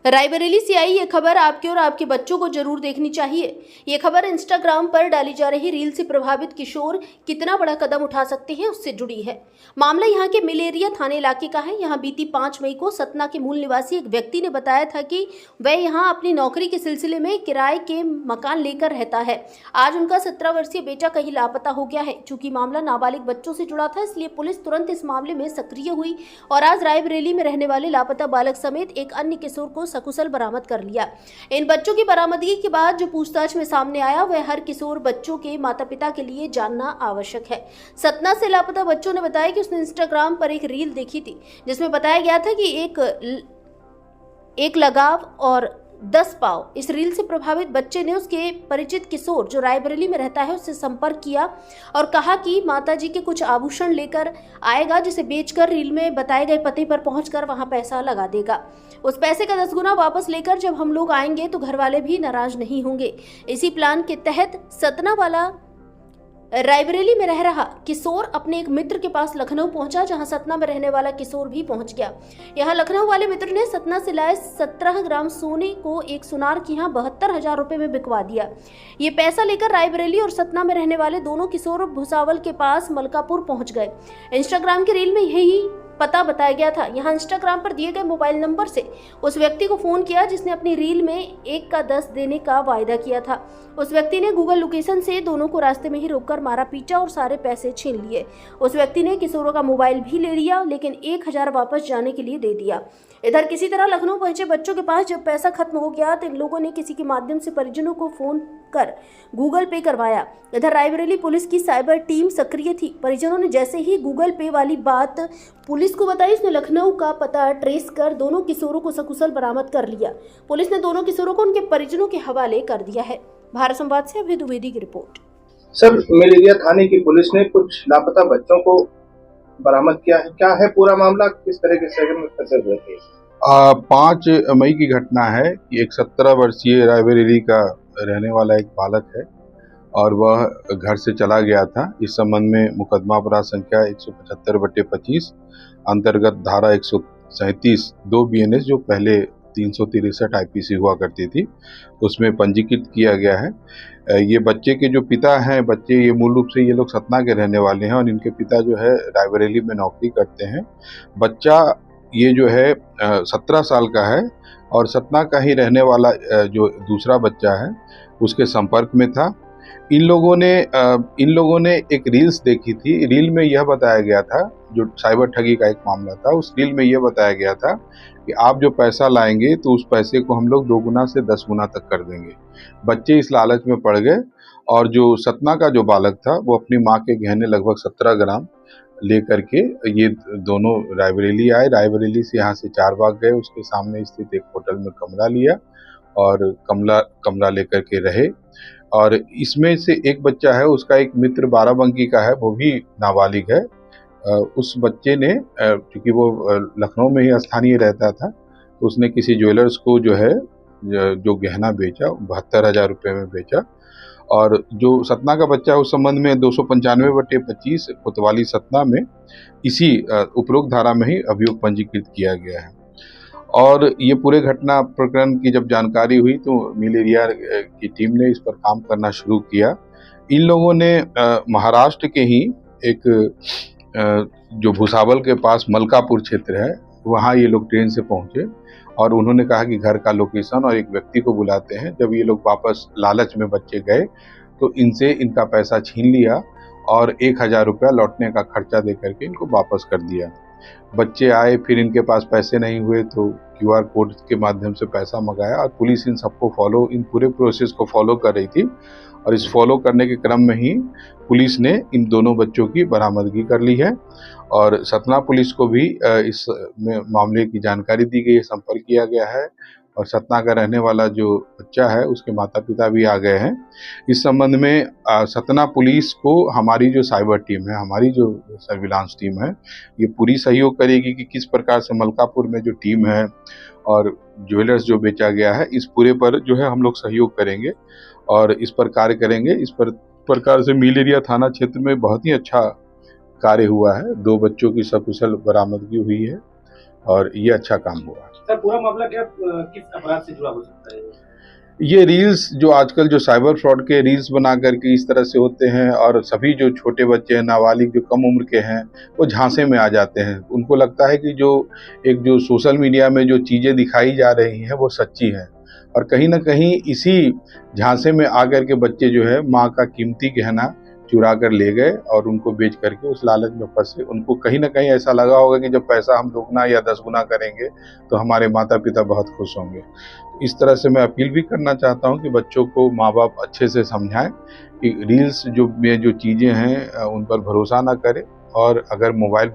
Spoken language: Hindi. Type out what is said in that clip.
रायबरेली से आई ये खबर आपके और आपके बच्चों को जरूर देखनी चाहिए। ये खबर इंस्टाग्राम पर डाली जा रही रील से प्रभावित किशोर कितना बड़ा कदम उठा सकते हैं उससे जुड़ी है। मामला यहाँ के मिलेरिया थाने इलाके का है। यहाँ बीती 5 मई को सतना के मूल निवासी एक व्यक्ति ने बताया था कि वह यहाँ अपनी नौकरी के सिलसिले में किराए के मकान लेकर रहता है। आज उनका 17 वर्षीय बेटा कहीं लापता हो गया है। चूंकि मामला नाबालिग बच्चों से जुड़ा था, इसलिए पुलिस तुरंत इस मामले में सक्रिय हुई और आज रायबरेली में रहने वाले लापता बालक समेत एक अन्य किशोर को सकुशल बरामद कर लिया। इन बच्चों की बरामदगी के बाद जो पूछताछ में सामने आया वह हर किशोर बच्चों के माता पिता के लिए जानना आवश्यक है। सतना से लापता बच्चों ने बताया कि उसने इंस्टाग्राम पर एक रील देखी थी जिसमें बताया गया था कि एक लगाव और 10 पाव। इस रील से प्रभावित बच्चे ने उसके परिचित किशोर जो रायबरेली में रहता है उससे संपर्क किया और कहा कि माताजी के कुछ आभूषण लेकर आएगा, जिसे बेचकर रील में बताए गए पते पर पहुंचकर वहां पैसा लगा देगा। उस पैसे का 10 गुना वापस लेकर जब हम लोग आएंगे तो घर वाले भी नाराज नहीं होंगे। इसी प्लान के तहत सतना वाला रायबरेली में रह रहा किशोर अपने एक मित्र के पास लखनऊ पहुंचा, जहां सतना में रहने वाला किशोर भी पहुंच गया। यहां लखनऊ वाले मित्र ने सतना से लाए 17 ग्राम सोने को एक सुनार के यहां 72,000 रुपए में बिकवा दिया। ये पैसा लेकर रायबरेली और सतना में रहने वाले दोनों किशोर भुसावल के पास मलकापुर पहुंच गए। इंस्टाग्राम की रील में यही पता बताया गया था। यहाँ इंस्टाग्राम पर दिए गए मोबाइल नंबर से उस व्यक्ति को फोन किया जिसने अपनी रील में 1 का 10 देने का वायदा किया था। उस व्यक्ति ने गूगल लोकेशन से दोनों को रास्ते में ही रोककर मारा पीटा और सारे पैसे छीन लिए। उस व्यक्ति ने किशोरों का मोबाइल भी ले लिया, लेकिन 1,000 वापस जाने के लिए दे दिया। इधर किसी तरह लखनऊ पहुंचे बच्चों के पास जब पैसा खत्म हो गया तो इन लोगों ने किसी के माध्यम से परिजनों को फोन कर गूगल पे करवाया। इधर रायबरेली पुलिस की साइबर टीम सक्रिय थी। परिजनों ने जैसे ही गूगल पे वाली बात पुलिस को बताई, उसने लखनऊ का पता ट्रेस कर दोनों किशोरों को सकुशल बरामद कर लिया। पुलिस ने दोनों किशोरों को उनके परिजनों के हवाले कर दिया है। भारत संवाद से अभय द्विवेदी की रिपोर्ट। सर, मिलेरिया थाने की पुलिस ने कुछ लापता बच्चों को बरामद किया है। क्या है पूरा मामला, किस तरह के सेगमेंट में फंसे हुए थे? 5 मई की घटना है कि एक 17 वर्षीय रायबरेली का रहने वाला एक बालक है और वह घर से चला गया था। इस संबंध में मुकदमा अपराध संख्या 175/25 अंतर्गत धारा 137 2 BNS जो पहले 363 IPC हुआ करती थी उसमें पंजीकृत किया गया है। ये बच्चे के जो पिता हैं, ये मूल रूप से ये लोग सतना के रहने वाले हैं और इनके पिता जो है रायबरेली में नौकरी करते हैं। बच्चा ये जो है 17 साल का है और सतना का ही रहने वाला जो दूसरा बच्चा है उसके संपर्क में था। इन लोगों ने एक रील्स देखी थी। रील में यह बताया गया था, जो साइबर ठगी का एक मामला था, उस रील में यह बताया गया था कि आप जो पैसा लाएंगे तो उस पैसे को हम लोग 2 गुना से 10 गुना तक कर देंगे। बच्चे इस लालच में पड़ गए और जो सतना का जो बालक था वो अपनी माँ के गहने लगभग 17 ग्राम लेकर के ये दोनों रायबरेली आए। रायबरेली से यहाँ से चारबाग गए, उसके सामने स्थित एक होटल में कमरा लिया और कमरा लेकर के रहे। और इसमें से एक बच्चा है, उसका एक मित्र बाराबंकी का है, वो भी नाबालिग है। उस बच्चे ने क्योंकि वो लखनऊ में ही स्थानीय रहता था तो उसने किसी ज्वेलर्स को जो है जो गहना बेचा, 72,000 रुपये में बेचा। और जो सतना का बच्चा है उस संबंध में 295/25 कोतवाली सतना में इसी उपरोक्त धारा में ही अभियोग पंजीकृत किया गया है। और ये पूरे घटना प्रकरण की जब जानकारी हुई तो मिलेरिया की टीम ने इस पर काम करना शुरू किया। इन लोगों ने महाराष्ट्र के ही एक जो भुसावल के पास मलकापुर क्षेत्र है वहाँ ये लोग ट्रेन से पहुँचे और उन्होंने कहा कि घर का लोकेशन और एक व्यक्ति को बुलाते हैं। जब ये लोग वापस लालच में बच्चे गए तो इनसे इनका पैसा छीन लिया और 1,000 रुपया लौटने का खर्चा दे करके इनको वापस कर दिया। बच्चे आए, फिर इनके पास पैसे नहीं हुए तो QR कोड के माध्यम से पैसा मंगाया और पुलिस इन पूरे प्रोसेस को फॉलो कर रही थी। और इस फॉलो करने के क्रम में ही पुलिस ने इन दोनों बच्चों की बरामदगी कर ली है और सतना पुलिस को भी इस मामले की जानकारी दी गई है, संपर्क किया गया है और सतना का रहने वाला जो बच्चा है उसके माता पिता भी आ गए हैं। इस संबंध में सतना पुलिस को हमारी जो साइबर टीम है, हमारी जो सर्विलांस टीम है, ये पूरी सहयोग करेगी कि किस प्रकार से मलकापुर में जो टीम है और ज्वेलर्स जो बेचा गया है इस पूरे पर जो है हम लोग सहयोग करेंगे और इस पर कार्य करेंगे। इस प्रकार से मिलेरिया थाना क्षेत्र में बहुत ही अच्छा कार्य हुआ है। 2 बच्चों की सकुशल बरामदगी हुई है और ये अच्छा काम हुआ। सर पूरा मामला क्या किस अपराध से जुड़ा हो सकता है? ये रील्स जो आजकल जो साइबर फ्रॉड के रील्स बना करके इस तरह से होते हैं, और सभी जो छोटे बच्चे हैं, नाबालिग जो कम उम्र के हैं, वो झांसे में आ जाते हैं। उनको लगता है कि जो सोशल मीडिया में जो चीज़ें दिखाई जा रही हैं वो सच्ची हैं, और कहीं ना कहीं इसी झांसे में आकर के बच्चे जो है माँ का कीमती गहना चुरा कर ले गए और उनको बेच करके उस लालच में फंसे। उनको कहीं ना कहीं ऐसा लगा होगा कि जब पैसा हम 2 गुना या 10 गुना करेंगे तो हमारे माता पिता बहुत खुश होंगे। इस तरह से मैं अपील भी करना चाहता हूं कि बच्चों को माँ बाप अच्छे से समझाएं कि रील्स जो चीज़ें हैं उन पर भरोसा ना करें, और अगर मोबाइल